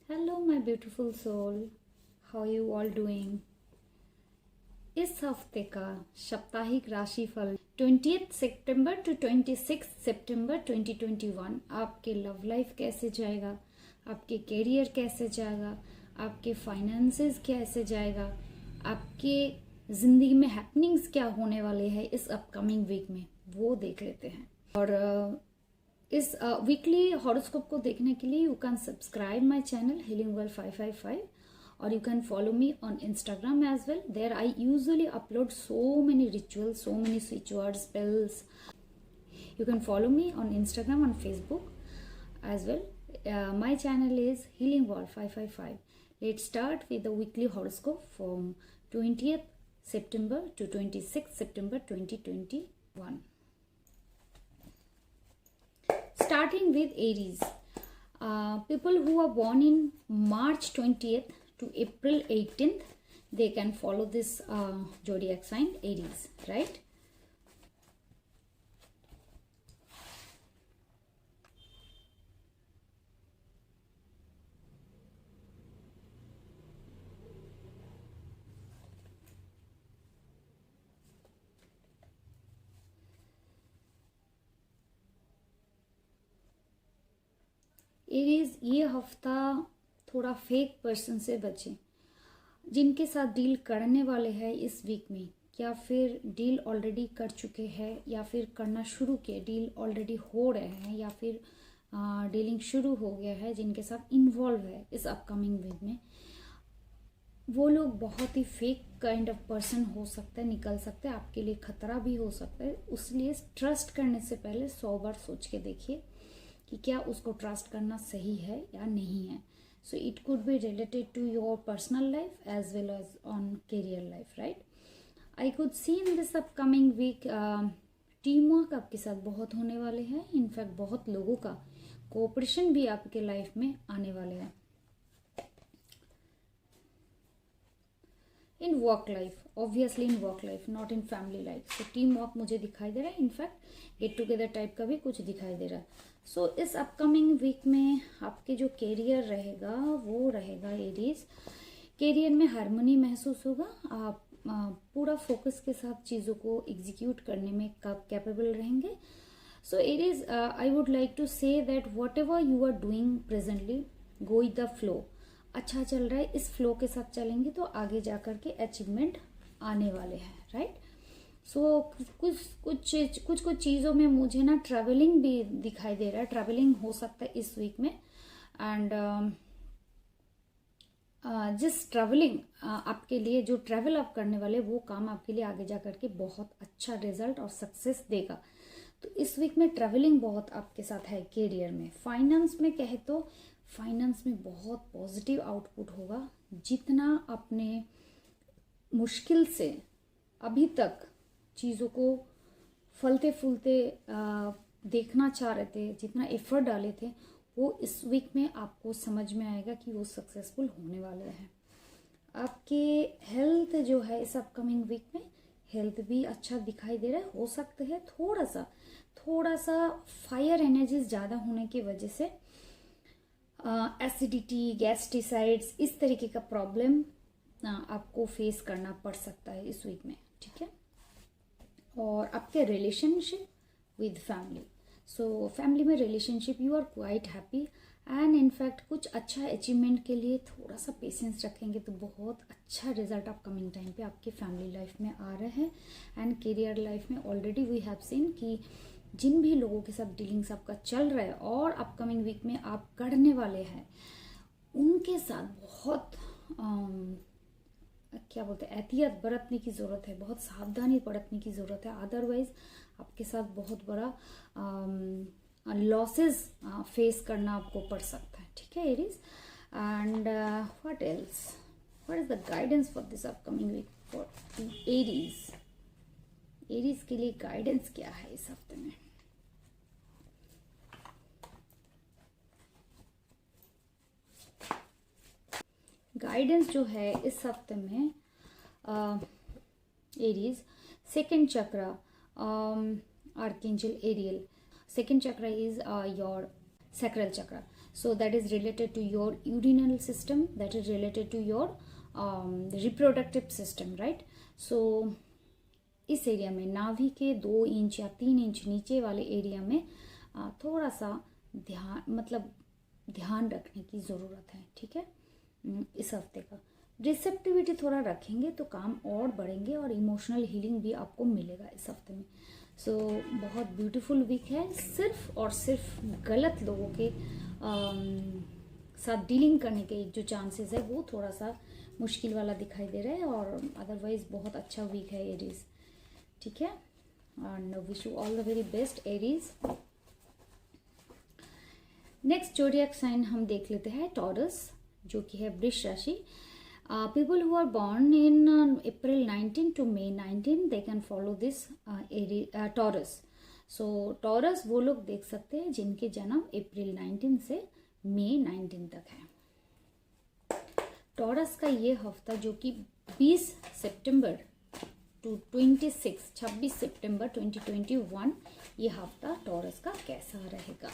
Hello my beautiful soul, how you all doing. इस हफ्ते का साप्ताहिक राशिफल 20 सितंबर टू 26 सितंबर 2021 आपके लव लाइफ कैसे जाएगा, आपके करियर कैसे जाएगा, आपके फाइनेंसेस कैसे जाएगा, आपके ज़िंदगी में हैपनिंग्स क्या होने वाले हैं इस अपकमिंग वीक में, वो देख लेते हैं। और इस वीकली हॉरोस्कोप को देखने के लिए you can subscribe my channel healing world 555 or you can follow me on Instagram as well. There I usually upload so many rituals, so many switch words, spells. You can follow me on Instagram and Facebook as well. My channel is Healing World 555. Let's start with the weekly horoscope from 20th September to 26th September 2021. Starting with Aries. People who are born in March 20th to April 18th, they can follow this zodiac sign Aries, right? Aries, ये हफ्ता थोड़ा fake person से बचें। जिनके साथ deal करने वाले हैं इस वीक में, या फिर डील ऑलरेडी कर चुके हैं, या फिर करना शुरू किए, डील ऑलरेडी हो रहे हैं, या फिर डीलिंग शुरू हो गया है, जिनके साथ इन्वॉल्व है इस अपकमिंग वीक में, वो लोग बहुत ही फेक काइंड ऑफ पर्सन हो सकते हैं, निकल सकते हैं, आपके लिए खतरा भी हो सकता है। इसलिए ट्रस्ट करने से पहले 100 बार सोच के देखिए कि क्या उसको ट्रस्ट करना सही है या नहीं है। So it could be related to your personal life as well as on career life, right. I could see in this upcoming week team work आपके साथ बहुत होने वाले हैं। इनफैक्ट बहुत लोगों का कोऑपरेशन भी आपके लाइफ में आने वाले हैं। In work life, obviously in work life, not in family life. So team work मुझे दिखाई दे रहा है, इनफैक्ट गेट टुगेदर टाइप का भी कुछ दिखाई दे रहा है। सो इस अपकमिंग वीक में आपके जो कैरियर रहेगा वो रहेगा एरीज। कैरियर में हार्मनी महसूस होगा, आप पूरा फोकस के साथ चीज़ों को एग्जीक्यूट करने में कैपेबल रहेंगे। So Aries, I would like to say that whatever you are doing presently, go with the flow. अच्छा चल रहा है, इस फ्लो के साथ चलेंगे तो आगे जाकर के अचीवमेंट आने वाले हैं, राइट। सो कुछ चीज़ों में मुझे ना ट्रैवलिंग भी दिखाई दे रहा है। ट्रैवलिंग हो सकता है इस वीक में। एंड जिस ट्रैवलिंग आपके लिए, जो ट्रैवल आप करने वाले, वो काम आपके लिए आगे जा करके बहुत अच्छा रिजल्ट और सक्सेस देगा। तो इस वीक में ट्रैवलिंग बहुत आपके साथ है। कैरियर में, फाइनेंस में कहे तो फाइनेंस में बहुत पॉजिटिव आउटपुट होगा। जितना अपने मुश्किल से अभी तक चीज़ों को फलते फूलते देखना चाह रहे थे, जितना एफर्ट डाले थे, वो इस वीक में आपको समझ में आएगा कि वो सक्सेसफुल होने वाले हैं। आपके हेल्थ जो है इस अपकमिंग वीक में, हेल्थ भी अच्छा दिखाई दे रहा है। हो सकता है थोड़ा सा फायर एनर्जीज ज़्यादा होने की वजह से एसिडिटी, गैस्ट्रिसाइड्स, इस तरीके का प्रॉब्लम आपको फेस करना पड़ सकता है इस वीक में, ठीक है। और आपके relationship with family, so family में relationship, you are quite happy and in fact कुछ अच्छा अचीवमेंट के लिए थोड़ा सा पेशेंस रखेंगे तो बहुत अच्छा रिजल्ट अपकमिंग टाइम पे आपकी फैमिली लाइफ में आ रहे हैं। एंड करियर लाइफ में ऑलरेडी वी हैव सीन कि जिन भी लोगों के साथ डीलिंग्स आपका चल रहा है और अपकमिंग वीक में आप करने वाले हैं, उनके साथ बहुत क्या बोलते हैं, एहतियात बरतने की ज़रूरत है, बहुत सावधानी बरतने की ज़रूरत है। अदरवाइज आपके साथ बहुत बड़ा लॉसेस फेस करना आपको पड़ सकता है, ठीक है Aries. And what else, what is the guidance for this upcoming week for Aries. Aries के लिए गाइडेंस क्या है इस हफ्ते में। गाइडेंस जो है इस हफ्ते में एरीज, सेकेंड चक्र, आर्कएंजल एरियल। सेकेंड चक्र is your sacral chakra. So that is related to your urinary system, that is related to your reproductive system, right? So इस एरिया में नाभि के 2 इंच या 3 इंच नीचे वाले एरिया में थोड़ा सा ध्यान रखने की ज़रूरत है, ठीक है। इस हफ्ते का रिसेप्टिविटी थोड़ा रखेंगे तो काम और बढ़ेंगे और इमोशनल हीलिंग भी आपको मिलेगा इस हफ्ते में। सो बहुत ब्यूटीफुल वीक है। सिर्फ और सिर्फ गलत लोगों के साथ डीलिंग करने के जो चांसेस है वो थोड़ा सा मुश्किल वाला दिखाई दे रहा है, और अदरवाइज बहुत अच्छा वीक है एरीज, ठीक है। And wish you all the very best Aries. Next zodiac sign हम देख लेते हैं टॉरस, जो कि है वृष राशि। People who are born in April 19 to May 19, they can follow this Taurus. So Taurus वो लोग देख सकते हैं जिनके जन्म अप्रैल 19 से मई 19 तक है। टॉरस का ये हफ्ता जो कि 20 सितंबर टू 26 सितंबर 2021, ये हफ्ता टॉरस का कैसा रहेगा।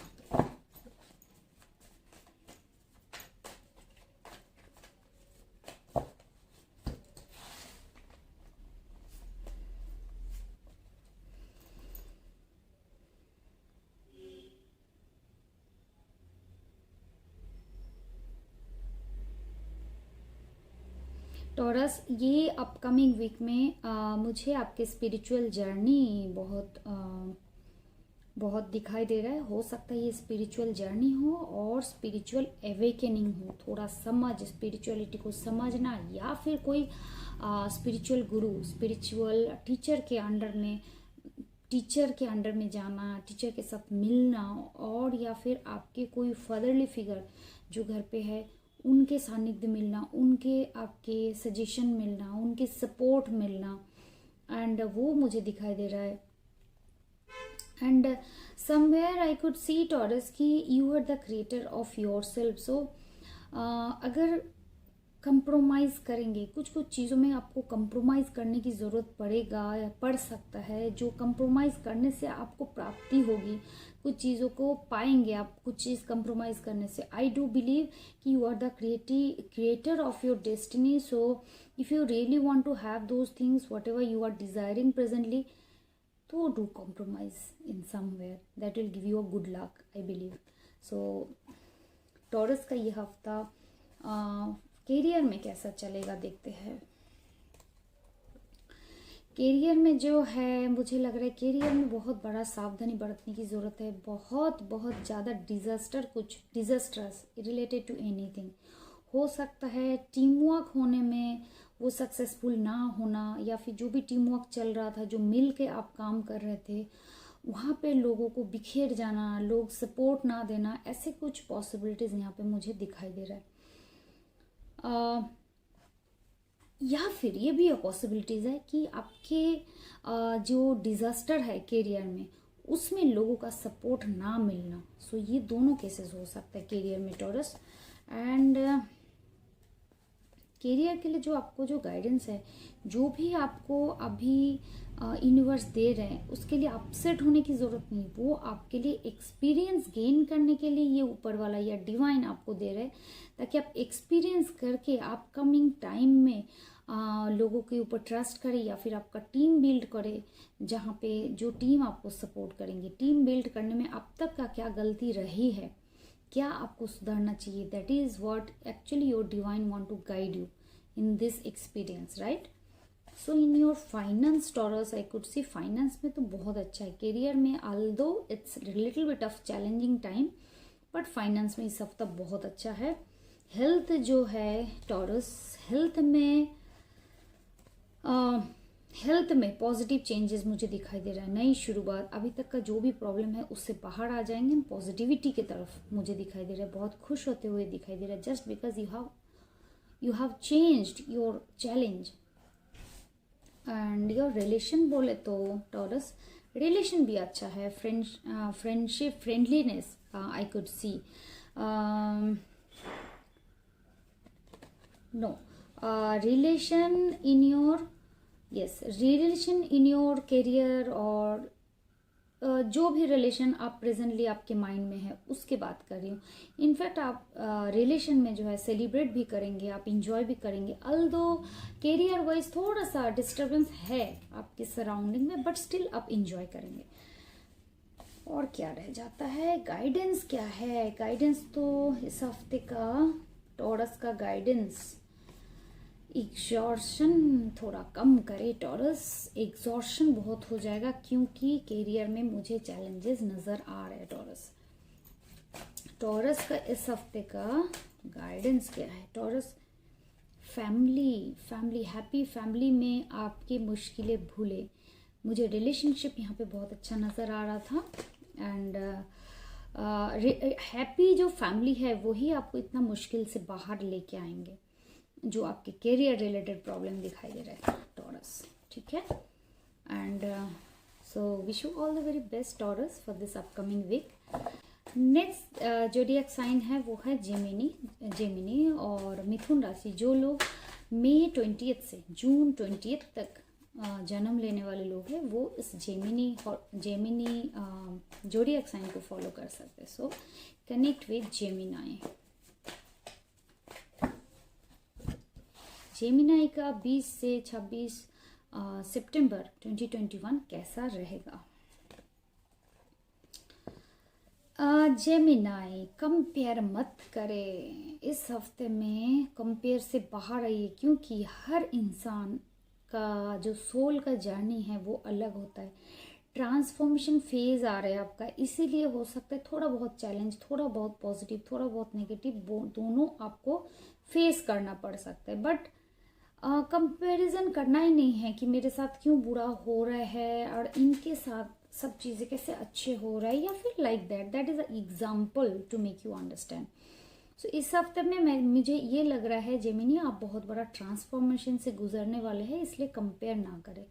टॉरस, ये अपकमिंग वीक में मुझे आपके स्पिरिचुअल जर्नी बहुत दिखाई दे रहा है। हो सकता है ये स्पिरिचुअल जर्नी हो और स्पिरिचुअल एवेकनिंग हो, थोड़ा स्पिरिचुअलिटी को समझना, या फिर कोई स्पिरिचुअल गुरु, स्पिरिचुअल टीचर के अंडर में जाना, टीचर के साथ मिलना, और या फिर आपके कोई फादरली फिगर जो घर पे है उनके सानिध्य मिलना, उनके आपके सजेशन मिलना, उनके सपोर्ट मिलना, एंड वो मुझे दिखाई दे रहा है। And somewhere I could see Taurus कि you are the creator of yourself. So अगर कंप्रोमाइज़ करेंगे, कुछ चीज़ों में आपको कंप्रोमाइज़ करने की ज़रूरत पड़ेगा या पड़ सकता है, जो कंप्रोमाइज़ करने से आपको प्राप्ति होगी, कुछ चीज़ों को पाएंगे आप कुछ चीज़ कंप्रोमाइज़ करने से। आई डू बिलीव कि you are the creator of your destiny. So if you really want to have those things whatever you are desiring presently, तो do compromise in somewhere, that will give you a good luck, I believe. So Taurus का ये हफ्ता career में कैसा चलेगा देखते हैं। Career में जो है मुझे लग रहा है कैरियर में बहुत बड़ा सावधानी बरतने की ज़रूरत है। बहुत ज़्यादा डिजास्टर्स रिलेटेड टू एनीथिंग हो सकता है। टीम वर्क होने में वो सक्सेसफुल ना होना, या फिर जो भी टीम वर्क चल रहा था, जो मिल के आप काम कर रहे थे, वहाँ पे लोगों को बिखेर जाना, लोग सपोर्ट ना देना, ऐसे कुछ पॉसिबिलिटीज़ यहाँ पे मुझे दिखाई दे रहा है। या फिर ये भी पॉसिबिलिटीज़ है कि आपके जो डिज़ास्टर है कैरियर में, उसमें लोगों का सपोर्ट ना मिलना। सो ये दोनों केसेस हो सकता है कैरियर में टॉरस। एंड कैरियर के लिए जो गाइडेंस है, जो भी आपको अभी यूनिवर्स दे रहे हैं, उसके लिए अपसेट होने की ज़रूरत नहीं। वो आपके लिए एक्सपीरियंस गेन करने के लिए ये ऊपर वाला या डिवाइन आपको दे रहे हैं, ताकि आप एक्सपीरियंस करके अपकमिंग टाइम में लोगों के ऊपर ट्रस्ट करें, या फिर आपका टीम बिल्ड करे, जहाँ पे जो टीम आपको सपोर्ट करेंगे। टीम बिल्ड करने में अब तक का क्या गलती रही है, क्या आपको सुधारना चाहिए, that is what actually your divine want to guide you in this experience, right. So in your finance Taurus, I could see finance में तो बहुत अच्छा है। करियर में although it's little bit of challenging time, but finance में इस हफ्ता बहुत अच्छा है। हेल्थ जो है टॉरस, हेल्थ में पॉजिटिव चेंजेस मुझे दिखाई दे रहा है। नई शुरुआत, अभी तक का जो भी प्रॉब्लम है उससे बाहर आ जाएंगे, पॉजिटिविटी की तरफ मुझे दिखाई दे रहा है। बहुत खुश होते हुए दिखाई दे रहा है, just because you have changed your challenge. And your relation बोले तो टॉरस, रिलेशन भी अच्छा है। Friendship, friendliness I could see. No relation in your career or जो भी रिलेशन आप प्रेजेंटली आपके माइंड में है उसकी बात कर रही हूँ। इनफैक्ट आप रिलेशन में जो है सेलिब्रेट भी करेंगे, आप इंजॉय भी करेंगे। अल्दो कैरियर वाइज थोड़ा सा डिस्टर्बेंस है आपके सराउंडिंग में, बट स्टिल आप इंजॉय करेंगे। और क्या रह जाता है, गाइडेंस क्या है? गाइडेंस तो इस हफ्ते का टॉरस का गाइडेंस, एग्जॉर्शन थोड़ा कम करे टॉरस। एग्जॉर्शन बहुत हो जाएगा क्योंकि कैरियर में मुझे चैलेंजेस नजर आ रहे हैं टॉरस। टॉरस का इस हफ्ते का गाइडेंस क्या है? टॉरस फैमिली हैप्पी फैमिली में आपकी मुश्किलें भूले। मुझे रिलेशनशिप यहाँ पे बहुत अच्छा नज़र आ रहा था। एंड हैप्पी जो फैमिली है वही आपको इतना मुश्किल से बाहर लेके आएंगे, जो आपके कैरियर रिलेटेड प्रॉब्लम दिखाई दे रहा है टॉरस, ठीक है। And so wish you all the very best Taurus for this upcoming week. Next zodiac sign है वो है जेमिनी और मिथुन राशि। जो लोग मई 20 से जून 20 तक जन्म लेने वाले लोग हैं वो इस जेमिनी जोडियक साइन को फॉलो कर सकते हैं। सो कनेक्ट विद जेमिनाई। जेमिनाई का 20 से 26 सितंबर 2021 कैसा रहेगा? जेमिनाई कंपेयर मत करे इस हफ्ते में, कंपेयर से बाहर आइए क्योंकि हर इंसान का जो सोल का जर्नी है वो अलग होता है। ट्रांसफॉर्मेशन फेज आ रहा है आपका, इसीलिए हो सकता है थोड़ा बहुत चैलेंज, थोड़ा बहुत पॉजिटिव, थोड़ा बहुत नेगेटिव, दोनों आपको फेस करना पड़ सकता है। बट कंपैरिजन करना ही नहीं है कि मेरे साथ क्यों बुरा हो रहा है और इनके साथ सब चीज़ें कैसे अच्छे हो रहा है, या फिर like that is a example to make you understand. So इस हफ्ते में मुझे ये लग रहा है जेमिनी आप बहुत बड़ा ट्रांसफॉर्मेशन से गुजरने वाले हैं, इसलिए कंपेयर ना करें,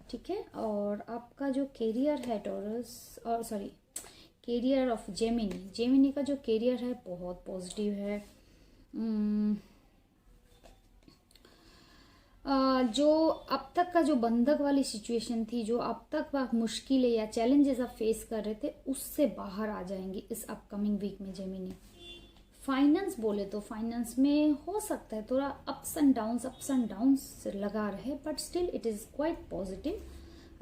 ठीक है। और आपका जो कैरियर है टॉरस, और सॉरी कैरियर ऑफ जेमिनी का जो कैरियर है बहुत पॉजिटिव है। जो अब तक का जो बंधक वाली सिचुएशन थी, जो अब तक मुश्किलें या चैलेंजेस आप फेस कर रहे थे, उससे बाहर आ जाएंगे इस अपकमिंग वीक में जेमिनी। फाइनेंस बोले तो फाइनेंस में हो सकता है थोड़ा अप्स एंड डाउन्स लगा रहे, but still it is quite positive.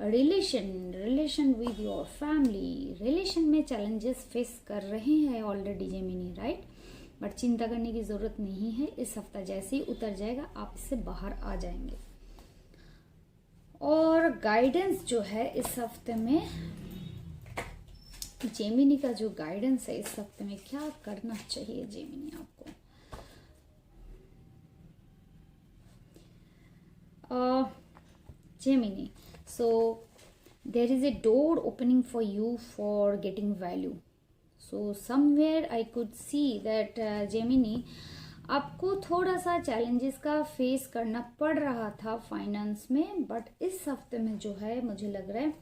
Relation with your family, relation में चैलेंजेस फेस कर रहे हैं ऑलरेडी जेमिनी, राइट, बट चिंता करने की ज़रूरत नहीं है। इस हफ्ता जैसे ही उतर जाएगा आप इससे बाहर आ जाएंगे। और गाइडेंस जो है इस हफ्ते में, जेमिनी का जो गाइडेंस है इस हफ्ते में, क्या करना चाहिए जेमिनी आपको? Gemini, so there is a door opening for you for getting value. So somewhere I could see that Gemini आपको थोड़ा सा चैलेंजेस का फेस करना पड़ रहा था फाइनेंस में, बट इस हफ्ते में जो है मुझे लग रहा है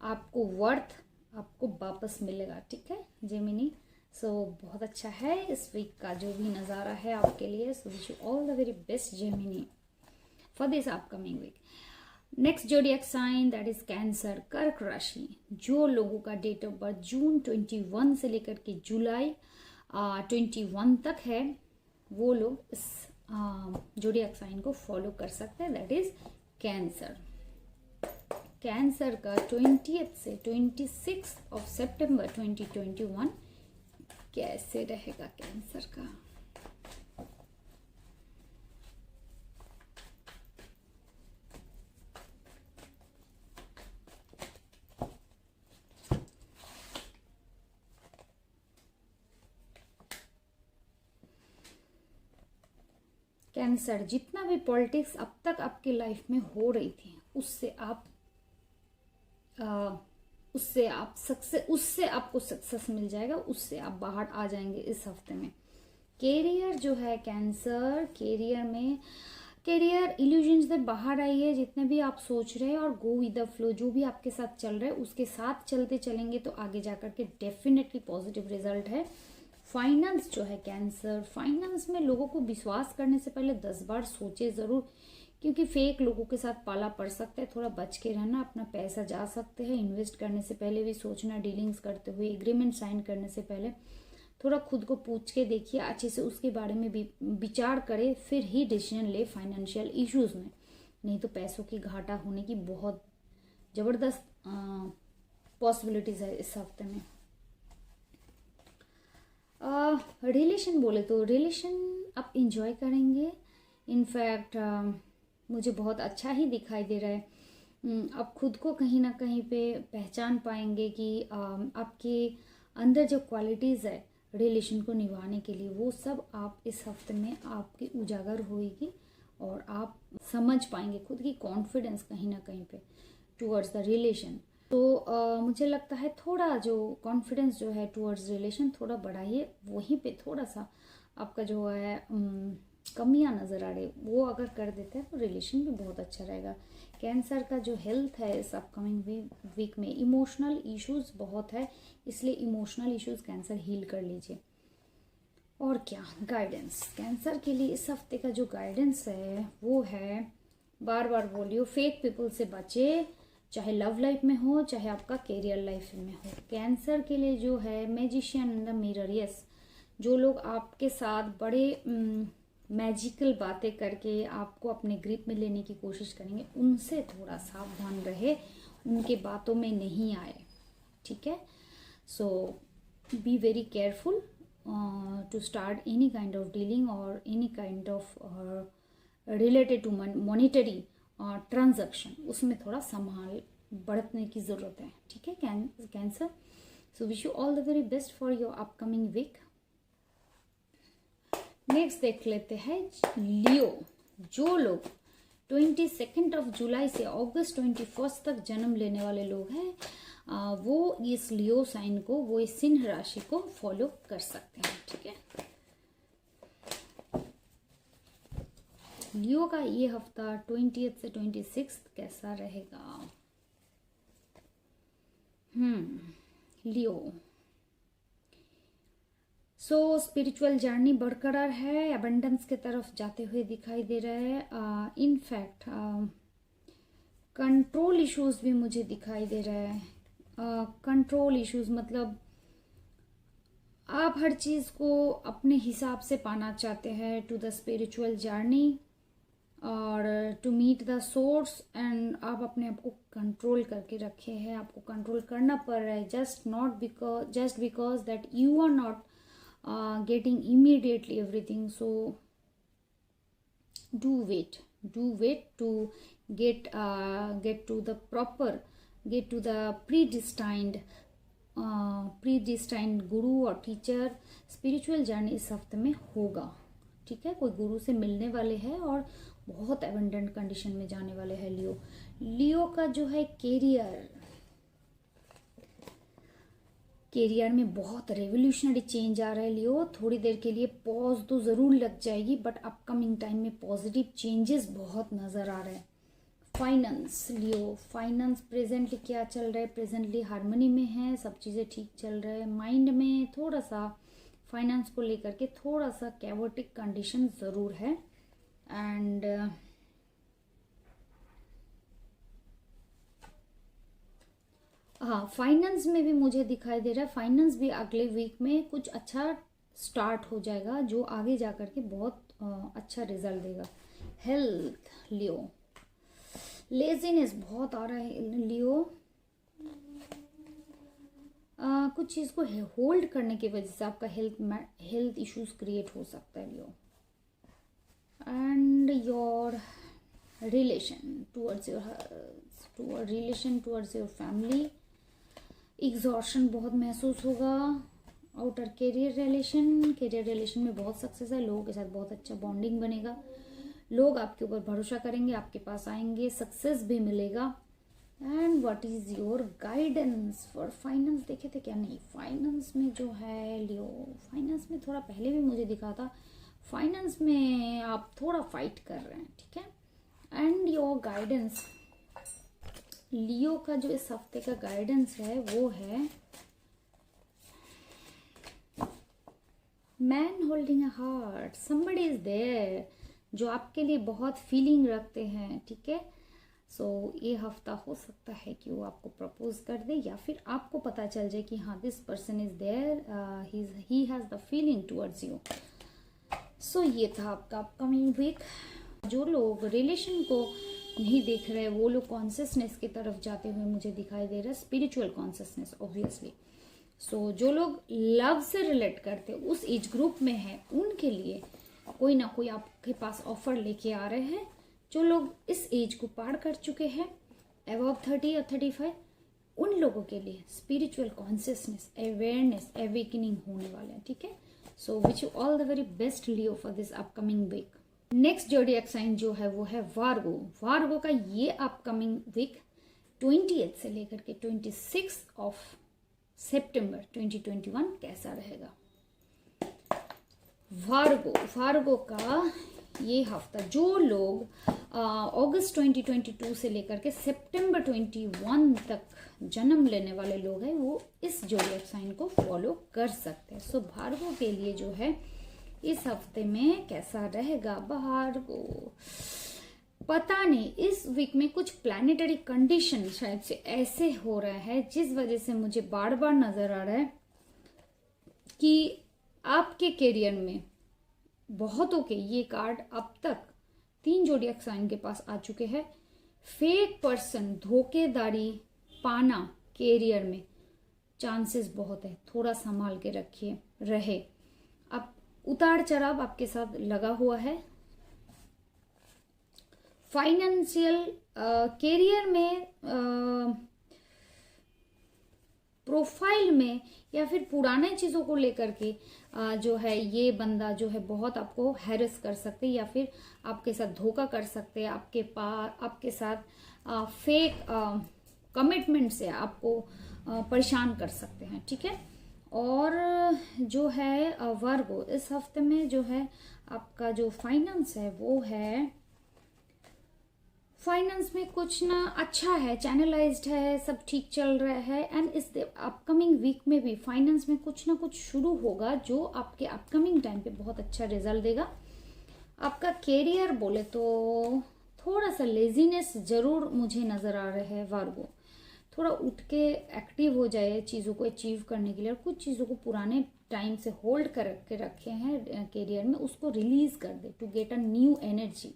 आपको वर्थ आपको वापस मिलेगा, ठीक है जेमिनी। सो बहुत अच्छा है इस वीक का जो भी नज़ारा है आपके लिए। So wish you all the very best Gemini for this upcoming week. Next zodiac sign that is Cancer, कर्क राशि। जो लोगों का डेट ऑफ बर्थ जून 21 से लेकर के जुलाई 21 तक है वो लोग इस जोडियक साइन को फॉलो कर सकते हैं, दैट इज कैंसर। कैंसर का 20 से 26 ऑफ सितंबर 2021 कैसे रहेगा कैंसर का? कैंसर, जितना भी पॉलिटिक्स अब तक आपकी लाइफ में हो रही थी उससे आपको सक्सेस मिल जाएगा, उससे आप बाहर आ जाएंगे इस हफ्ते में। कैरियर जो है कैंसर, कैरियर इल्यूजन से बाहर आइए, जितने भी आप सोच रहे हैं, और गो विद द फ्लो, जो भी आपके साथ चल रहा है उसके साथ चलते चलेंगे तो आगे जाकर के डेफिनेटली पॉजिटिव रिजल्ट है। फाइनेंस जो है कैंसर, फाइनेंस में लोगों को विश्वास करने से पहले 10 बार सोचे ज़रूर क्योंकि फेक लोगों के साथ पाला पड़ सकता है, थोड़ा बच के रहना। अपना पैसा जा सकते हैं, इन्वेस्ट करने से पहले भी सोचना, डीलिंग्स करते हुए, एग्रीमेंट साइन करने से पहले थोड़ा खुद को पूछ के देखिए अच्छे से, उसके बारे में भी विचार करें, फिर ही डिसीजन ले फाइनेंशियल इश्यूज में। नहीं तो पैसों की घाटा होने की बहुत ज़बरदस्त पॉसिबिलिटीज़ है इस हफ्ते में। रिलेशन बोले तो रिलेशन आप इंजॉय करेंगे। इनफैक्ट मुझे बहुत अच्छा ही दिखाई दे रहा है। आप खुद को कहीं ना कहीं पे पहचान पाएंगे कि आपके अंदर जो क्वालिटीज़ है रिलेशन को निभाने के लिए, वो सब आप इस हफ्ते में आपकी उजागर होएगी और आप समझ पाएंगे खुद की कॉन्फिडेंस कहीं ना कहीं पे टुवर्ड्स द रिलेशन। तो मुझे लगता है थोड़ा जो कॉन्फिडेंस जो है टुवर्ड्स रिलेशन थोड़ा बढ़ाइए, वहीं पे थोड़ा सा आपका जो है कमियां नज़र आ रही, वो अगर कर देते हैं तो रिलेशन भी बहुत अच्छा रहेगा। कैंसर का जो हेल्थ है इस अपकमिंग वीक में इमोशनल इश्यूज बहुत है, इसलिए इमोशनल इश्यूज कैंसर हील कर लीजिए। और क्या गाइडेंस कैंसर के लिए इस हफ्ते का जो गाइडेंस है वो है, बार बार बोलियो, फेक पीपल से बचे, चाहे लव लाइफ में हो चाहे आपका कैरियर लाइफ में हो। कैंसर के लिए जो है magician in the mirror, yes, जो लोग आपके साथ बड़े मैजिकल बातें करके आपको अपने ग्रिप में लेने की कोशिश करेंगे, उनसे थोड़ा सावधान रहे, उनके बातों में नहीं आए, ठीक है। So be very careful to start any kind of dealing और any kind of related to monetary transaction, उसमें थोड़ा संभाल बरतने की ज़रूरत है, ठीक है Cancer. So wish you all the very best for your upcoming week. Next देख लेते हैं लियो। जो लोग 22 जुलाई से अगस्त 21 तक जन्म लेने वाले लोग हैं वो इस लियो साइन को, वो इस सिंह राशि को फॉलो कर सकते हैं, ठीक है। लियो का ये हफ्ता 20 से 26 कैसा रहेगा? लियो स्पिरिचुअल जर्नी बरकरार है, एबंडेंस की तरफ जाते हुए दिखाई दे रहा है। इनफैक्ट कंट्रोल इश्यूज भी मुझे दिखाई दे रहा है। कंट्रोल इश्यूज मतलब आप हर चीज़ को अपने हिसाब से पाना चाहते हैं टू द स्पिरिचुअल जर्नी और to meet the source, and आप अपने आप को कंट्रोल करके रखे हैं, आपको कंट्रोल करना पड़ रहा है, just because that you are not getting immediately everything. So do wait to get to the predestined गुरु और टीचर। स्पिरिचुअल जर्नी इस हफ्ते में होगा, ठीक है। कोई गुरु से मिलने वाले हैं और बहुत एबंडेंट कंडीशन में जाने वाले हैं लियो का जो है कैरियर में बहुत रेवोल्यूशनरी चेंज आ रहा है लियो। थोड़ी देर के लिए पॉज तो ज़रूर लग जाएगी, बट अपकमिंग टाइम में पॉजिटिव चेंजेस बहुत नज़र आ रहे हैं। फाइनेंस लियो, फाइनेंस प्रेजेंटली क्या चल रहा है? प्रेजेंटली हार्मनी में है, सब चीज़ें ठीक चल रहा है। माइंड में थोड़ा सा फाइनेंस को लेकर के थोड़ा सा कैओटिक कंडीशन ज़रूर है। एंड हाँ, फाइनेंस में भी मुझे दिखाई दे रहा है, फाइनेंस भी अगले वीक में कुछ अच्छा स्टार्ट हो जाएगा जो आगे जाकर के बहुत अच्छा रिजल्ट देगा। हेल्थ लियो, लेजीनेस बहुत आ रहा है लियो। कुछ चीज़ को होल्ड करने की वजह से आपका हेल्थ इश्यूज क्रिएट हो सकता है Leo. And your relation towards your family, exhaustion बहुत महसूस होगा। आउटर कैरियर रिलेशन में बहुत सक्सेस है, लोगों के साथ बहुत अच्छा बॉन्डिंग बनेगा, लोग आपके ऊपर भरोसा करेंगे, आपके पास आएंगे, सक्सेस भी मिलेगा। And what is your guidance for finance? देखे थे क्या? नहीं, फाइनेंस में जो है लियो, फाइनेंस में थोड़ा पहले भी मुझे दिखा था, फाइनेंस में आप थोड़ा फाइट कर रहे हैं, ठीक है। एंड योर गाइडेंस लियो का जो इस हफ्ते का गाइडेंस है वो है man holding a heart, somebody is there जो आपके लिए बहुत फीलिंग रखते हैं, ठीक है। सो ये हफ्ता हो सकता है कि वो आपको प्रपोज कर दे, या फिर आपको पता चल जाए कि हाँ this person is there, he has the feeling towards you. So ये था आपका अपकमिंग वीक। जो लोग रिलेशन को नहीं देख रहे वो लोग कॉन्शियसनेस की तरफ जाते हुए मुझे दिखाई दे रहा है, स्पिरिचुअल कॉन्शियसनेस ऑब्वियसली। सो जो लोग लव से रिलेट करते उस एज ग्रुप में है, उनके लिए कोई ना कोई आपके पास ऑफर लेके आ रहे हैं। जो लोग इस एज को पार कर चुके हैं, अबव 30 या 35, उन लोगों के लिए स्पिरिचुअल कॉन्शियसनेस, अवेयरनेस, अवेकनिंग होने वाले हैं, ठीक है। So wish you all the very best Leo for this upcoming week. Next zodiac sign जो है वो है वार्गो। वार्गो का ये अपकमिंग वीक 28 से लेकर के 26 ऑफ सितंबर 2021 कैसा रहेगा। वार्गो का ये हफ्ता, जो लोग अगस्त 2022 से लेकर के सितंबर 21 तक जन्म लेने वाले लोग हैं, वो इस ज़ोडिएक साइन को फॉलो कर सकते हैं। सो वार्गो के लिए जो है इस हफ्ते में कैसा रहेगा। वार्गो पता नहीं, इस वीक में कुछ प्लैनेटरी कंडीशन शायद से ऐसे हो रहा है जिस वजह से मुझे बार बार नजर आ रहा है कि आपके करियर में बहुतों के, ये कार्ड अब तक 3 ज़ोडिएक साइन के पास आ चुके हैं, फेक पर्सन, धोखेदारी पाना करियर में चांसेस बहुत है, थोड़ा संभाल के रखिए रहे। अब उतार चढ़ाव आपके साथ लगा हुआ है। फाइनेंशियल करियर में, प्रोफाइल में, या फिर पुराने चीज़ों को लेकर के जो है ये बंदा जो है बहुत आपको हैरेस कर सकते हैं, या फिर आपके साथ धोखा कर सकते हैं, आपके साथ फेक कमिटमेंट से आपको परेशान कर सकते हैं, ठीक है। और जो है वर्गो, इस हफ्ते में जो है आपका जो फाइनेंस है वो है, फाइनेंस में कुछ ना अच्छा है, चैनलाइज्ड है, सब ठीक चल रहा है। एंड इस अपकमिंग वीक में भी फाइनेंस में कुछ ना कुछ शुरू होगा जो आपके अपकमिंग टाइम पे बहुत अच्छा रिजल्ट देगा। आपका कैरियर बोले तो थोड़ा सा लेजीनेस जरूर मुझे नजर आ रहा है वर्गो। थोड़ा उठ के एक्टिव हो जाए चीज़ों को अचीव करने के लिए, और कुछ चीज़ों को पुराने टाइम से होल्ड करके रखे हैं कैरियर में, उसको रिलीज कर दे to get a new energy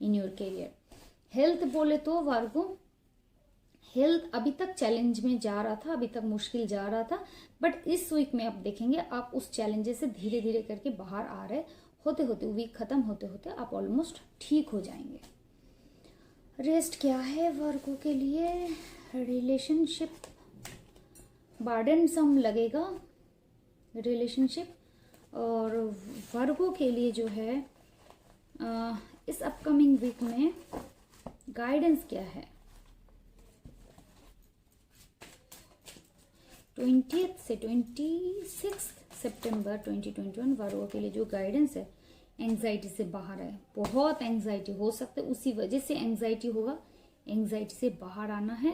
in your career. Health बोले तो वर्गो, हेल्थ अभी तक चैलेंज में जा रहा था, अभी तक मुश्किल जा रहा था, बट इस वीक में आप देखेंगे आप उस चैलेंजेस से धीरे धीरे करके बाहर आ रहे, होते होते वीक खत्म होते होते आप ऑलमोस्ट ठीक हो जाएंगे। रेस्ट क्या है वर्गो के लिए, रिलेशनशिप बर्डनसम लगेगा रिलेशनशिप। और वर्गो के लिए जो है इस अपकमिंग वीक में गाइडेंस क्या है। 20 से 26 सितंबर 2021 वर्गो के लिए जो गाइडेंस है, एंग्जाइटी से बाहर है। बहुत एंग्जाइटी हो सकता है, उसी वजह से एंग्जाइटी होगा, एंग्जाइटी से बाहर आना है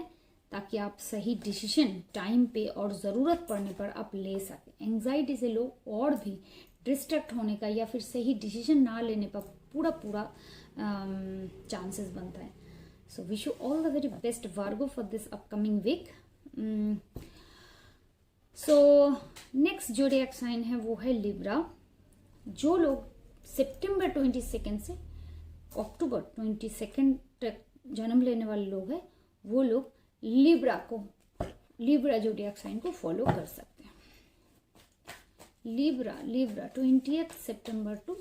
ताकि आप सही डिसीजन टाइम पे और ज़रूरत पड़ने पर आप ले सकें। एंग्जाइटी से लोग और भी डिस्ट्रैक्ट होने का या फिर सही डिसीजन ना लेने पर पूरा चांसेस बनता है। So wish you all the very best Virgo for this upcoming week. So next zodiac sign है वो है लिब्रा। जो लोग सितंबर 22 से अक्टूबर 22 तक जन्म लेने वाले लोग हैं, वो लोग लिब्रा ज़ोडिएक साइन को फॉलो कर सकते हैं। लिब्रा 20 सितंबर टू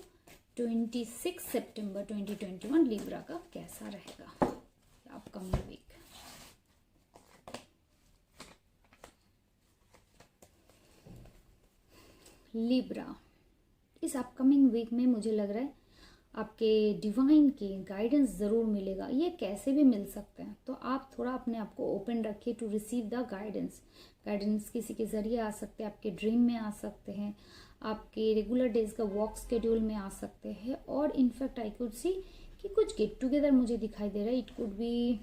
26 सितंबर 2021 लिब्रा का कैसा रहेगा अपकमिंग वीक। लिब्रा इस अपकमिंग वीक में मुझे लग रहा है आपके डिवाइन की गाइडेंस ज़रूर मिलेगा। ये कैसे भी मिल सकते हैं, तो आप थोड़ा अपने आप को ओपन रखिए to receive the guidance. Guidance किसी के ज़रिए आ सकते हैं, आपके ड्रीम में आ सकते हैं, आपके रेगुलर डेज का वर्क स्केड्यूल में आ सकते हैं। और इनफैक्ट आई कुड सी कि कुछ गेट टुगेदर मुझे दिखाई दे रहा है। इट कुड बी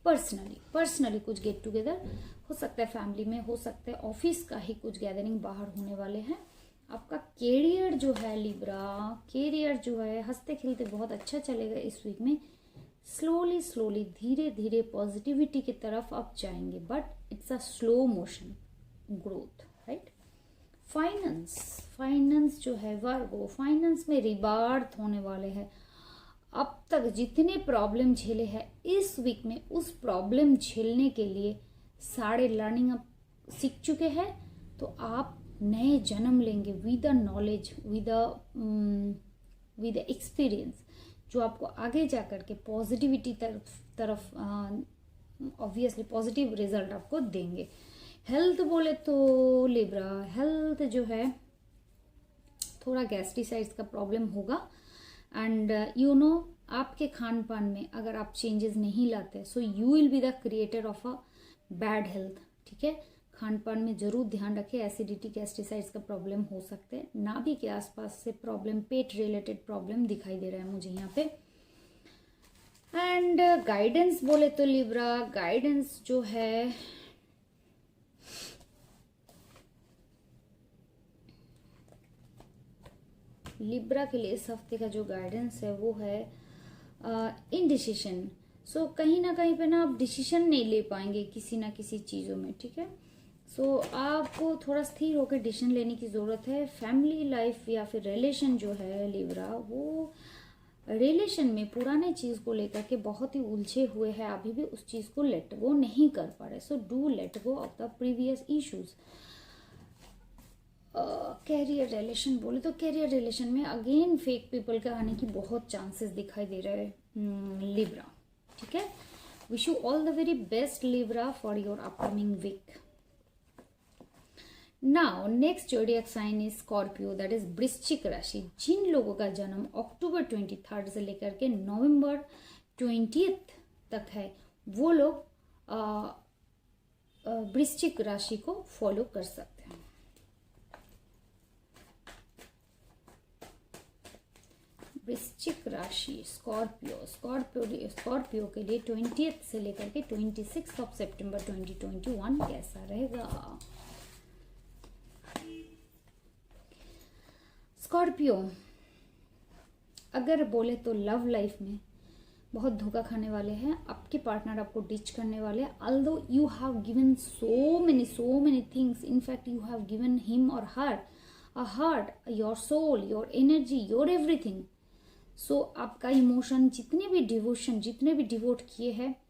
पर्सनली कुछ गेट टुगेदर हो सकता है, फैमिली में हो सकता है, ऑफिस का ही कुछ गैदरिंग बाहर होने वाले हैं। आपका कैरियर जो है लिब्रा, कैरियर जो है हंसते खेलते बहुत अच्छा चलेगा इस वीक में। स्लोली स्लोली धीरे धीरे पॉजिटिविटी की तरफ आप जाएंगे, but it's a slow motion growth, right. Finance, finance जो है वर्गो, फाइनेंस में रिबार्थ होने वाले हैं। अब तक जितने प्रॉब्लम झेले हैं इस वीक में उस प्रॉब्लम झेलने के लिए सारे लर्निंग आप सीख चुके हैं, तो आप नए जन्म लेंगे with a knowledge, with experience, जो आपको आगे जा कर के पॉजिटिविटी तरफ ऑब्वियसली पॉजिटिव रिजल्ट आपको देंगे। हेल्थ बोले तो लिब्रा, हेल्थ जो है थोड़ा गैस्ट्रिसाइड्स का प्रॉब्लम होगा, एंड यू नो आपके खान पान में अगर आप चेंजेस नहीं लाते so you will be the creator of a bad health, ठीक है। खान पान में जरूर ध्यान रखें, एसिडिटी गैस्ट्रिसाइड्स का प्रॉब्लम हो सकते हैं, नाभि के आसपास से प्रॉब्लम, पेट रिलेटेड प्रॉब्लम दिखाई दे रहा है मुझे यहाँ पे। एंड गाइडेंस बोले तो लिब्रा, गाइडेंस जो है लिब्रा के लिए इस हफ्ते का जो गाइडेंस है वो है इनडिसीजन। सो कहीं ना कहीं पे ना आप डिसीजन नहीं ले पाएंगे किसी ना किसी चीज़ों में, ठीक है। सो आपको थोड़ा स्थिर होकर डिसीजन लेने की ज़रूरत है। फैमिली लाइफ या फिर रिलेशन जो है लिब्रा, वो रिलेशन में पुराने चीज़ को लेकर के बहुत ही उलझे हुए हैं, अभी भी उस चीज़ को लेट गो नहीं कर पा रहे। So do let go of the previous issues. Career relation बोले तो कैरियर रिलेशन में अगेन फेक पीपल का आने की बहुत चांसेस दिखाई दे रहे हैं लिब्रा, ठीक है। Wish you all the very best Libra for your upcoming week. Now next zodiac sign is Scorpio, that is वृश्चिक राशि। जिन लोगों का जन्म अक्टूबर 23 से लेकर के नवंबर 20 तक है वो लोग वृश्चिक राशि को फॉलो कर सकते हैं। वृश्चिक राशि स्कॉर्पियो के लिए 20 से लेकर के 26 सितंबर 2021 कैसा रहेगा। स्कॉर्पियो अगर बोले तो लव लाइफ में बहुत धोखा खाने वाले हैं, आपके पार्टनर आपको डिच करने वाले हैं। Although you have given so many things, in fact you have given him और her a heart, your soul, your energy, your everything. So आपका इमोशन, जितने भी डिवोट किए हैं,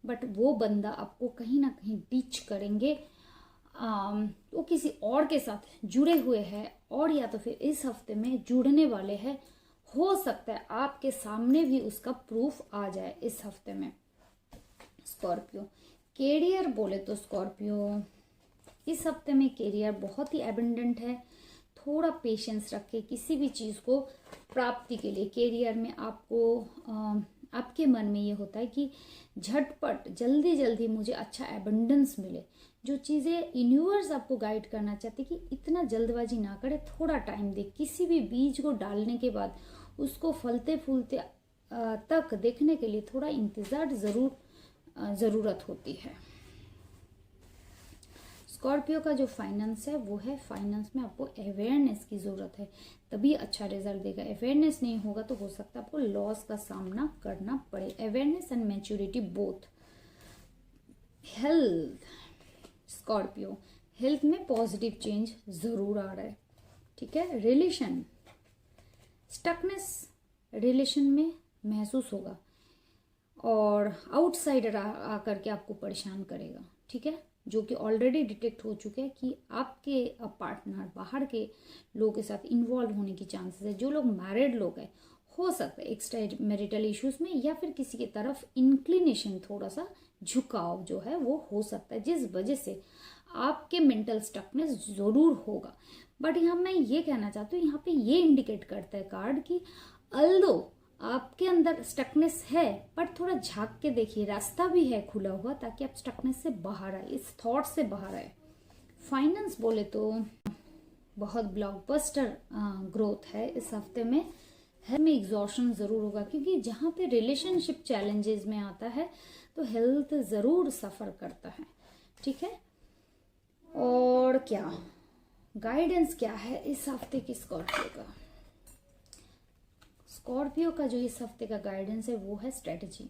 बट वो बंदा आपको कहीं ना कहीं डिच करेंगे। वो किसी और के साथ जुड़े हुए हैं, और या तो फिर इस हफ्ते में जुड़ने वाले हैं। हो सकता है आपके सामने भी उसका प्रूफ आ जाए इस हफ्ते में। स्कॉर्पियो कैरियर बोले तो स्कॉर्पियो इस हफ्ते में कैरियर बहुत ही एबंडेंट है। थोड़ा पेशेंस रखें किसी भी चीज़ को प्राप्ति के लिए। कैरियर में आपको आपके मन में ये होता है कि झटपट जल्दी मुझे अच्छा एबंडेंस मिले। जो चीज़ें यूनिवर्स आपको गाइड करना चाहती कि इतना जल्दबाजी ना करे, थोड़ा टाइम दे। किसी भी बीज को डालने के बाद उसको फलते फूलते तक देखने के लिए थोड़ा इंतज़ार ज़रूरत होती है। स्कॉर्पियो का जो फाइनेंस है वो है, फाइनेंस में आपको अवेयरनेस की ज़रूरत है, तभी अच्छा रिजल्ट देगा। अवेयरनेस नहीं होगा तो हो सकता है आपको लॉस का सामना करना पड़े। Awareness and maturity both. Health Scorpio, health में पॉजिटिव चेंज ज़रूर आ रहा है, ठीक है। रिलेशन, स्टकनेस रिलेशन में महसूस होगा और आउटसाइडर आकर के आपको परेशान करेगा, ठीक है। जो कि ऑलरेडी डिटेक्ट हो चुके हैं कि आपके पार्टनर बाहर के लोगों के साथ इन्वॉल्व होने की चांसेस है। जो लोग मैरिड लोग हैं, हो सकता है एक्स्ट्रा मैरिटल इश्यूज में या फिर किसी की तरफ इंक्लिनेशन, थोड़ा सा झुकाव जो है वो हो सकता है, जिस वजह से आपके मेंटल स्टकनेस ज़रूर होगा। बट यहाँ मैं ये कहना चाहती हूँ, यहाँ पे ये इंडिकेट करता है कार्ड कि अल्दो आपके अंदर स्टकनेस है, पर थोड़ा झांक के देखिए, रास्ता भी है खुला हुआ ताकि आप स्टकनेस से बाहर आए, इस थॉट से बाहर आए। फाइनेंस बोले तो बहुत ब्लॉकबस्टर ग्रोथ है इस हफ्ते में। हेल्थ में एग्जॉशन ज़रूर होगा, क्योंकि जहाँ पे रिलेशनशिप चैलेंजेस में आता है तो हेल्थ ज़रूर सफ़र करता है, ठीक है। और क्या गाइडेंस क्या है इस हफ्ते की स्कॉर्पियो का? स्कॉर्पियो का जो इस हफ्ते का गाइडेंस है वो है स्ट्रेटजी।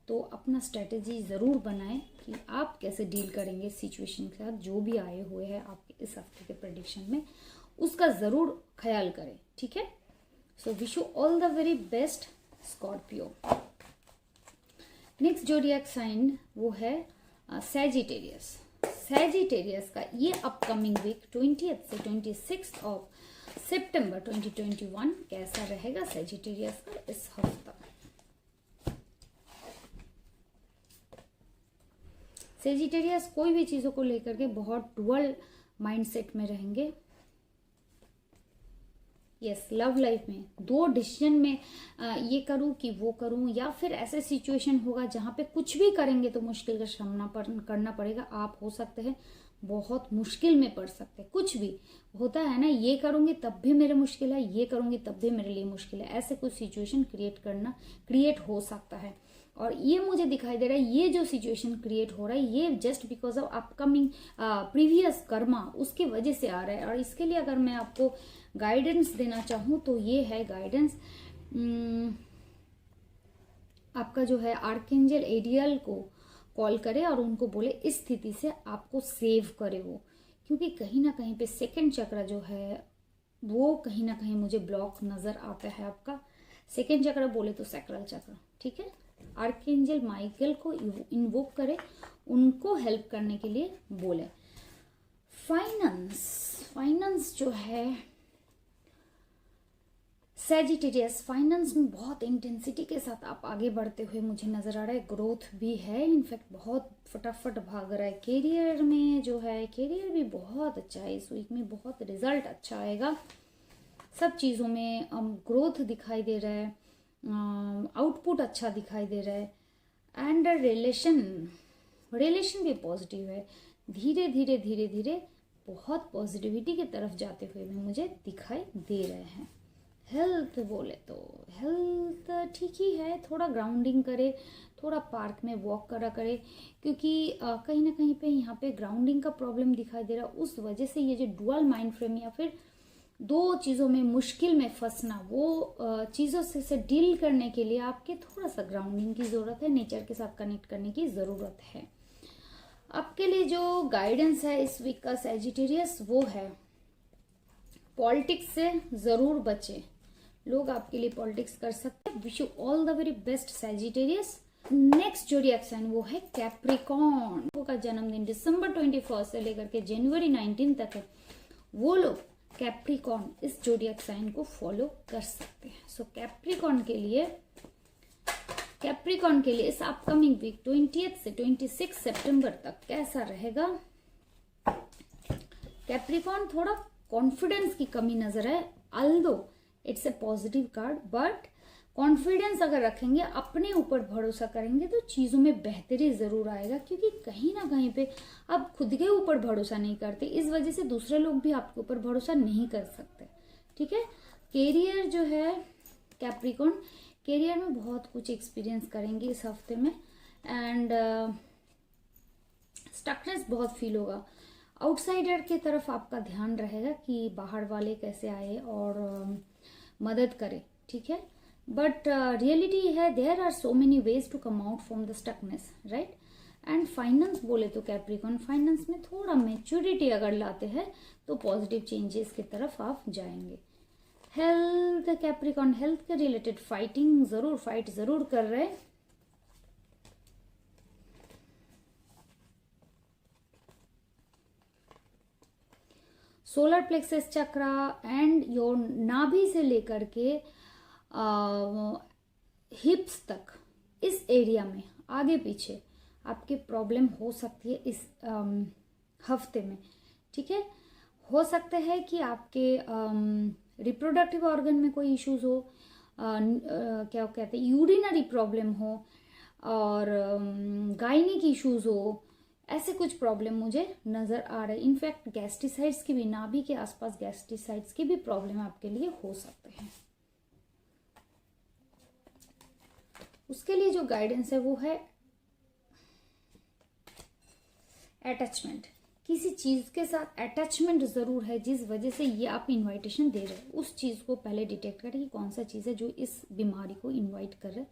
तो अपना स्ट्रेटजी ज़रूर बनाएं कि आप कैसे डील करेंगे सिचुएशन के साथ, जो भी आए हुए हैं आपके इस हफ्ते के प्रेडिक्शन में, उसका ज़रूर ख्याल करें, ठीक है। So wish you all the very best Scorpio. Next zodiac sign वो है सैजिटेरियस। सैजिटेरियस का ये अपकमिंग वीक 20th से 26th ऑफ सितंबर 2021 कैसा रहेगा सैजिटेरियस का इस हफ्ता? सैजिटेरियस कोई भी चीज़ों को लेकर के बहुत डुअल माइंडसेट में रहेंगे। यस, लव लाइफ में दो डिसीजन में ये करूं कि वो करूं, या फिर ऐसे सिचुएशन होगा जहां पे कुछ भी करेंगे तो मुश्किल का सामना करना पड़ेगा। आप हो सकते हैं बहुत मुश्किल में पड़ सकते हैं। कुछ भी होता है ना, ये करूंगी तब भी मेरे मुश्किल है, ये करूंगी तब भी मेरे लिए मुश्किल है, ऐसे कुछ सिचुएशन क्रिएट हो सकता है। और ये मुझे दिखाई दे रहा है, ये जो सिचुएशन क्रिएट हो रहा है ये just because of upcoming previous Karma, उसकी वजह से आ रहा है। और इसके लिए अगर मैं आपको गाइडेंस देना चाहूँ तो ये है गाइडेंस, आपका जो है आर्कएंजल एरियल को कॉल करे और उनको बोले इस स्थिति से आपको सेव करे वो, क्योंकि कहीं ना कहीं पे सेकंड चक्र जो है वो कहीं ना कहीं मुझे ब्लॉक नजर आता है। आपका सेकंड चक्र बोले तो सैक्रल चक्र, ठीक है। आर्कएंजल माइकल को इन्वोक करे, उनको हेल्प करने के लिए बोले। फाइनेंस जो है सैजिटेरियस, फाइनेंस में बहुत इंटेंसिटी के साथ आप आगे बढ़ते हुए मुझे नजर आ रहा है। ग्रोथ भी है, इनफैक्ट बहुत फटाफट भाग रहा है। कैरियर में जो है, कैरियर भी बहुत अच्छा है इस वीक में, बहुत रिजल्ट अच्छा आएगा। सब चीज़ों में ग्रोथ दिखाई दे रहा है, आउटपुट अच्छा दिखाई दे रहा है। एंड रिलेशन भी पॉजिटिव है। धीरे धीरे बहुत पॉजिटिविटी की तरफ जाते हुए भी मुझे दिखाई दे रहे हैं। हेल्थ बोले तो हेल्थ ठीक ही है, थोड़ा ग्राउंडिंग करे, थोड़ा पार्क में वॉक करा करे, क्योंकि कहीं ना कहीं पे यहाँ पे ग्राउंडिंग का प्रॉब्लम दिखाई दे रहा है। उस वजह से ये जो डुअल माइंड फ्रेम या फिर दो चीज़ों में मुश्किल में फंसना, वो चीज़ों से डील करने के लिए आपके थोड़ा सा ग्राउंडिंग की ज़रूरत है, नेचर के साथ कनेक्ट करने की ज़रूरत है। आपके लिए जो गाइडेंस है इस वीक का सैजिटेरियस वो है पॉलिटिक्स से ज़रूर बचे। लोग आपके लिए पॉलिटिक्स कर सकते हैं। Wish you all the very best Sagittarius. Next जो रिएक्शन वो है कैप्रिकॉर्न का जन्मदिन दिसंबर 21 से लेकर के जनवरी 19 तक है। वो लोग कैप्रिकॉर्न इस जोडिएक साइन को फॉलो कर सकते हैं। सो कैप्रिकॉर्न के लिए इस अपकमिंग वीक 20th से 26 सितंबर तक कैसा रहेगा? कैप्रिकॉर्न थोड़ा कॉन्फिडेंस की कमी नजर है, although it's a positive card, but confidence अगर रखेंगे, अपने ऊपर भरोसा करेंगे तो चीज़ों में बेहतरी ज़रूर आएगा। क्योंकि कहीं ना कहीं पे आप खुद के ऊपर भरोसा नहीं करते, इस वजह से दूसरे लोग भी आपके ऊपर भरोसा नहीं कर सकते, ठीक है। कैरियर जो है कैप्रिकॉर्न, कैरियर में बहुत कुछ एक्सपीरियंस करेंगे इस हफ्ते में। एंड स्टकनेस बहुत फील होगा। आउटसाइडर की तरफ आपका ध्यान रहेगा कि बाहर वाले कैसे आए और मदद करे, ठीक है। बट रियलिटी है there are so many ways to come out from the stuckness, right. And finance बोले तो कैप्रिकॉर्न, फाइनेंस में थोड़ा मैच्योरिटी अगर लाते हैं तो पॉजिटिव चेंजेस की तरफ आप जाएंगे। हेल्थ कैप्रिकॉर्न, हेल्थ के रिलेटेड फाइट जरूर कर रहे हैं। Solar plexus chakra and your नाभि से लेकर के हिप्स तक, इस एरिया में आगे पीछे आपके प्रॉब्लम हो सकती है इस हफ्ते में, ठीक है। हो सकता है कि आपके रिप्रोडक्टिव ऑर्गन में कोई इश्यूज हो, क्या कहते हैं यूरिनरी प्रॉब्लम हो, और गायनिक इश्यूज हो, ऐसे कुछ प्रॉब्लम मुझे नज़र आ रहे हैं। इनफैक्ट गैस्ट्रिसाइड्स की भी, नाभि के आसपास गैस्ट्रिसाइड्स की भी प्रॉब्लम आपके लिए हो सकते हैं। उसके लिए जो गाइडेंस है वो है अटैचमेंट, किसी चीज़ के साथ अटैचमेंट ज़रूर है जिस वजह से ये आप इनविटेशन दे रहे हैं। उस चीज़ को पहले डिटेक्ट करें कि कौन सा चीज़ है जो इस बीमारी को इनवाइट कर रहा है,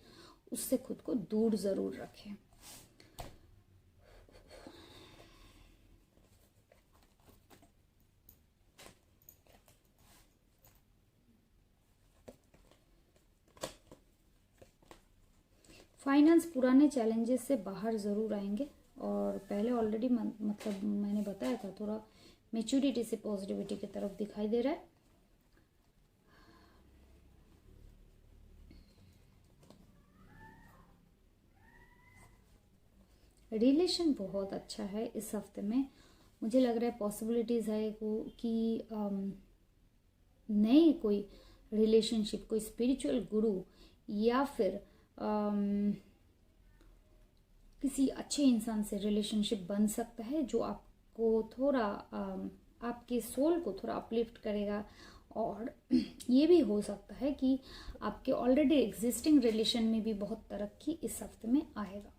उससे खुद को दूर ज़रूर रखें। फाइनेंस पुराने चैलेंजेस से बाहर ज़रूर आएंगे, और पहले ऑलरेडी मतलब मैंने बताया था, थोड़ा मेच्योरिटी से पॉजिटिविटी की तरफ दिखाई दे रहा है। रिलेशन बहुत अच्छा है इस हफ्ते में। मुझे लग रहा है पॉसिबिलिटीज़ है कि नए कोई रिलेशनशिप, कोई स्पिरिचुअल गुरु या फिर किसी अच्छे इंसान से रिलेशनशिप बन सकता है जो आपको थोड़ा आपके सोल को थोड़ा अपलिफ्ट करेगा। और ये भी हो सकता है कि आपके ऑलरेडी एग्जिस्टिंग रिलेशन में भी बहुत तरक्की इस हफ्ते में आएगा।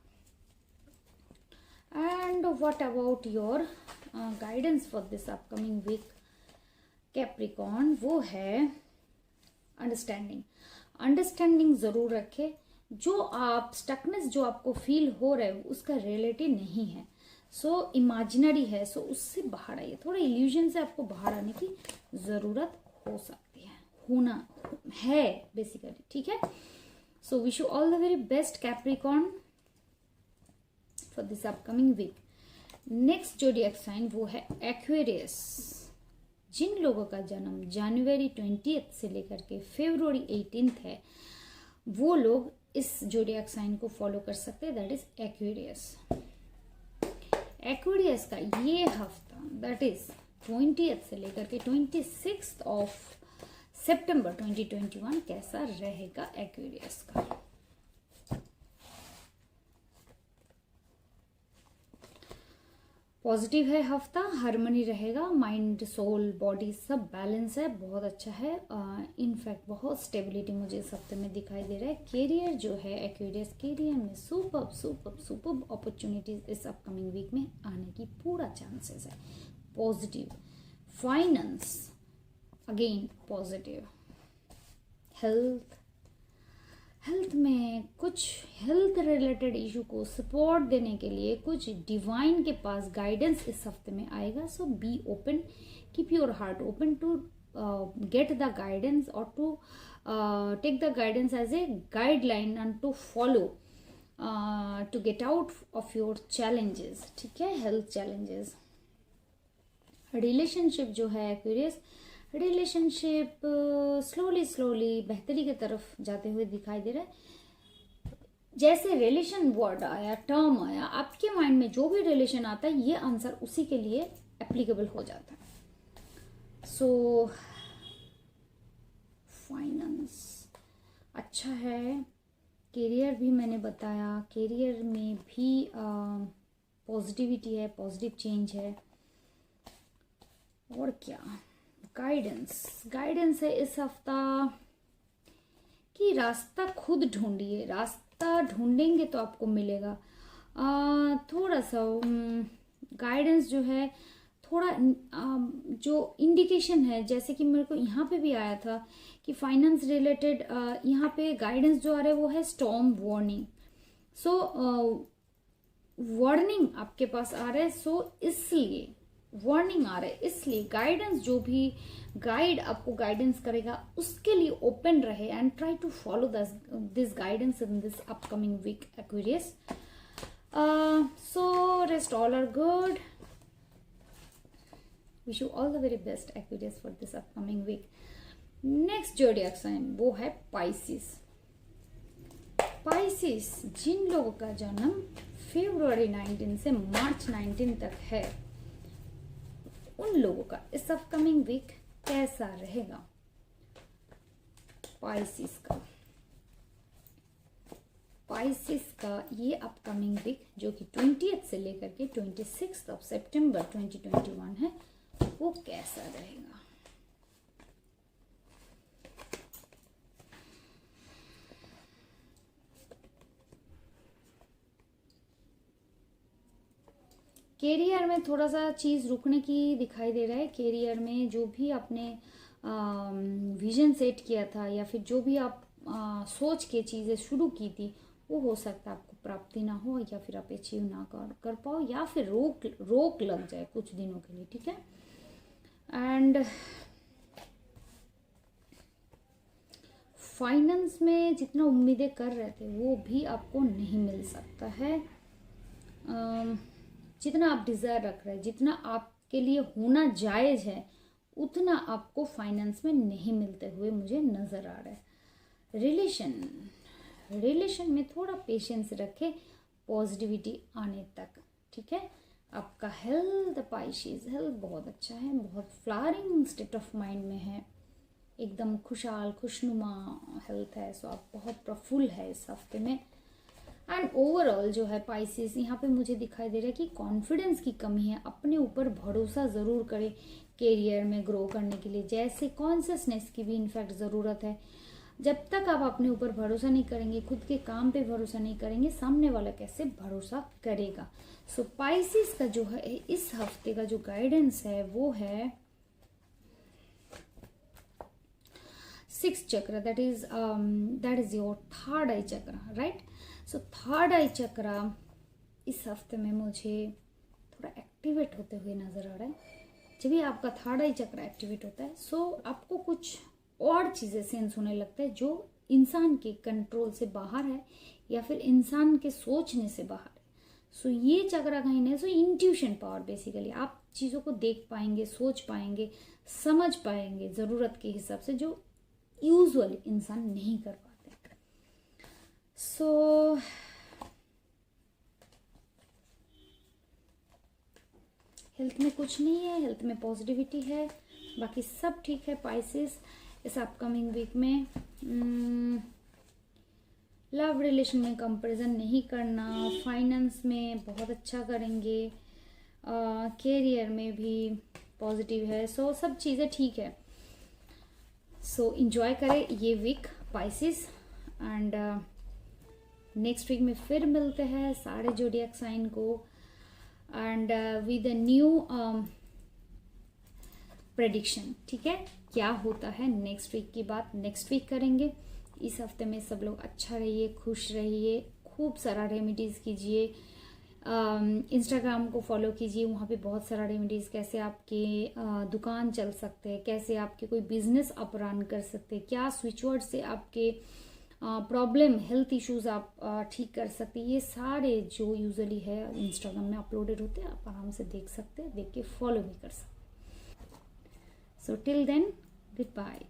And what about your guidance for this upcoming week Capricorn, वो है अंडरस्टैंडिंग। अंडरस्टैंडिंग ज़रूर रखें। जो आप स्टकनेस जो आपको फील हो रहा है उसका रियलिटी नहीं है, सो इमेजिनरी है, सो उससे बाहर आइए। थोड़ा इल्यूजन से आपको बाहर आने की ज़रूरत हो सकती है, होना है बेसिकली, ठीक है। So wish you all the very best Capricorn for this upcoming week. Next zodiac sign वो है एक्वेरियस। जिन लोगों का जन्म जनवरी 20 से लेकर के फरवरी 18 है, वो लोग इस जोडिएक साइन को फॉलो कर सकते हैं, दैट इज एक्वेरियस। एक्वेरियस का ये हफ्ता दैट इज 20 से लेकर के 26 सितंबर 2021 कैसा रहेगा एक्वेरियस का। पॉजिटिव है हफ्ता, हार्मनी रहेगा, माइंड सोल बॉडी सब बैलेंस है, बहुत अच्छा है। इनफैक्ट बहुत स्टेबिलिटी मुझे इस हफ्ते में दिखाई दे रहा है। कैरियर जो है एक्वेरियस, कैरियर में सुपर अपॉर्चुनिटीज इस अपकमिंग वीक में आने की पूरा चांसेस है। Positive finance again positive. Health में कुछ हेल्थ रिलेटेड इशू को सपोर्ट देने के लिए कुछ डिवाइन के पास गाइडेंस इस हफ्ते में आएगा। So be open, keep your heart open to get the guidance और to take the guidance as a guideline and to follow to get out of your challenges, ठीक है, हेल्थ चैलेंजेस। रिलेशनशिप जो है Aquarius, relationship slowly बेहतरी की तरफ जाते हुए दिखाई दे रहा है। जैसे रिलेशन वर्ड आया, टर्म आया, आपके माइंड में जो भी रिलेशन आता है ये आंसर उसी के लिए एप्लीकेबल हो जाता है। सो फाइनेंस अच्छा है। कैरियर भी मैंने बताया, कैरियर में भी पॉजिटिविटी है, पॉजिटिव चेंज है। और क्या गाइडेंस है इस हफ्ता कि रास्ता खुद ढूंढिए, रास्ता ढूंढेंगे तो आपको मिलेगा। थोड़ा सा गाइडेंस जो है, थोड़ा जो इंडिकेशन है, जैसे कि मेरे को यहाँ पे भी आया था कि फाइनेंस रिलेटेड यहाँ पे गाइडेंस जो आ रहा है वो है स्टॉर्म वार्निंग। सो वार्निंग आपके पास आ रहा है, सो इसलिए वार्निंग आ रहा है, इसलिए गाइडेंस जो भी गाइड आपको गाइडेंस करेगा उसके लिए ओपन रहे and try to follow this guidance in this upcoming week Aquarius. So rest all are good, wish you all the very best Aquarius for this upcoming week. Next zodiac sign वो है Pisces. Pisces जिन लोगों का जन्म फरवरी 19 से मार्च 19 तक है, उन लोगों का इस अपकमिंग वीक कैसा रहेगा। पाइसिस का ये अपकमिंग वीक जो कि 20 से लेकर के 26 सितंबर 2021 है, वो कैसा रहेगा। कैरियर में थोड़ा सा चीज़ रुकने की दिखाई दे रहा है। कैरियर में जो भी आपने विजन सेट किया था या फिर जो भी आप सोच के चीज़ें शुरू की थी, वो हो सकता है आपको प्राप्ति ना हो, या फिर आप अचीव ना कर पाओ, या फिर रोक लग जाए कुछ दिनों के लिए, ठीक है। एंड फाइनेंस में जितना उम्मीदें कर रहे थे वो भी आपको नहीं मिल सकता है। जितना आप डिज़ायर रख रहे हैं, जितना आपके लिए होना जायज़ है, उतना आपको फाइनेंस में नहीं मिलते हुए मुझे नज़र आ रहा है। रिलेशन में थोड़ा पेशेंस रखें पॉजिटिविटी आने तक, ठीक है। आपका हेल्थ, पाइशिस हेल्थ बहुत अच्छा है, बहुत फ्लावरिंग स्टेट ऑफ माइंड में है, एकदम खुशहाल खुशनुमा हेल्थ है। सो आप बहुत प्रफुल्ल है इस हफ्ते में। एंड ओवरऑल जो है पाइसिस, यहाँ पे मुझे दिखाई दे रहा है कि कॉन्फिडेंस की कमी है। अपने ऊपर भरोसा ज़रूर करें कैरियर में ग्रो करने के लिए, जैसे कॉन्शियसनेस की भी इनफैक्ट ज़रूरत है। जब तक आप अपने ऊपर भरोसा नहीं करेंगे, खुद के काम पे भरोसा नहीं करेंगे, सामने वाला कैसे भरोसा करेगा। सो पाइसिस का जो है इस हफ्ते का जो गाइडेंस है वो है 6th चक्र, दैट इज योर थर्ड आई चक्र, राइट। सो थर्ड आई चक्र इस हफ्ते में मुझे थोड़ा एक्टिवेट होते हुए नजर आ रहा है। जब भी आपका थर्ड आई चक्र एक्टिवेट होता है, सो आपको कुछ और चीजें सेंस होने लगता है जो इंसान के कंट्रोल से बाहर है या फिर इंसान के सोचने से बाहर है। सो ये चक्र कहीं नहीं, सो इंट्यूशन पावर, बेसिकली आप चीजों को देख पाएंगे, सोच पाएंगे, समझ पाएंगे जरूरत के हिसाब से, जो यूजुअली इंसान नहीं कर पाते। सो हेल्थ में कुछ नहीं है, हेल्थ में पॉजिटिविटी है, बाकी सब ठीक है पाइसिस। इस अपकमिंग वीक में लव रिलेशन में कंपैरिजन नहीं करना, फाइनेंस में बहुत अच्छा करेंगे, कैरियर में भी पॉजिटिव है। सो सब चीज़ें ठीक है। सो इंजॉय करें ये week Pisces. And next week में फिर मिलते हैं सारे जोडियक साइन को, and with a new prediction, ठीक है। क्या होता है नेक्स्ट वीक की बात नेक्स्ट वीक करेंगे। इस हफ्ते में सब लोग अच्छा रहिए, खुश रहिए, खूब सारा रेमेडीज़ कीजिए। इंस्टाग्राम को फॉलो कीजिए, वहाँ पे बहुत सारा रेमेडीज़, कैसे आपके दुकान चल सकते हैं, कैसे आपके कोई बिजनेस आप रन कर सकते हैं, क्या स्विच वर्ड से आपके प्रॉब्लम हेल्थ इश्यूज आप ठीक कर सकते हैं। ये सारे जो यूजुअली है इंस्टाग्राम में अपलोडेड होते हैं, आप आराम से देख सकते हैं, देख के फॉलो भी कर सकते हैं। So till then, good bye.